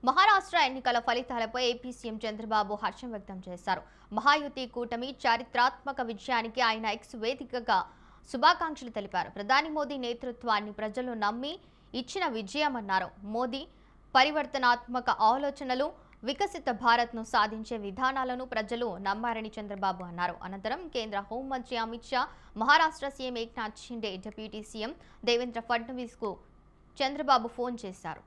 మహారాష్ట్ర ఎన్నికల ఫలితాలపై AP CM Chandrababu హర్షం వ్యక్తం చేశారు. మహాయుతి కూటమి చారిత్రాత్మక విజయానికి ఆయన ఎక్స్ వేదికగా శుభాకాంక్షలు తెలిపారు. ప్రధాని మోదీ నేతృత్వాన్ని ప్రజలు నమ్మి ఇచ్చిన విజయమన్నారు. మోదీ పరివర్తనాత్మక ఆలోచనలు, వికసిత భారత్ను సాధించే విధానాలను ప్రజలు నమ్మారని చంద్రబాబు అన్నారు. అనంతరం కేంద్ర హోంమంత్రి Amit Shah, Maharashtra CM Eknath Shinde, deputy CM Devendra ఫడ్నవీస్కు చంద్రబాబు ఫోన్ చేశారు.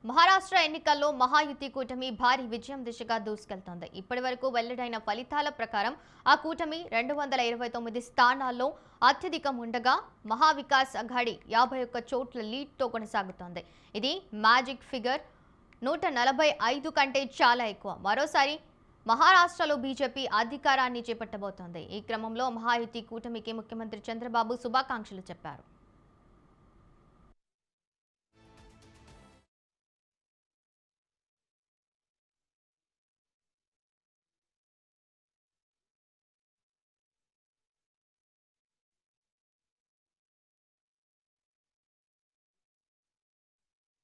మహారాష్ట్ర ఎన్నికల్లో మహాయుతి కూటమి భారీ విజయం దిశగా దూసుకెళ్తోంది. ఇప్పటివరకు వెల్లడైన ఫలితాల ప్రకారం ఆ కూటమి 229 స్థానాల్లో అత్యధికం ఉండగా, మహావికాస్ అఘాడి 51 చోట్ల లీడ్తో కొనసాగుతోంది. ఇది మ్యాజిక్ ఫిగర్. 145 కంటే చాలా ఎక్కువ. మరోసారి మహారాష్ట్రలో బీజేపీ అధికారాన్ని చేపట్టబోతోంది. ఈ క్రమంలో మహాయుతి కూటమికి ముఖ్యమంత్రి చంద్రబాబు శుభాకాంక్షలు చెప్పారు.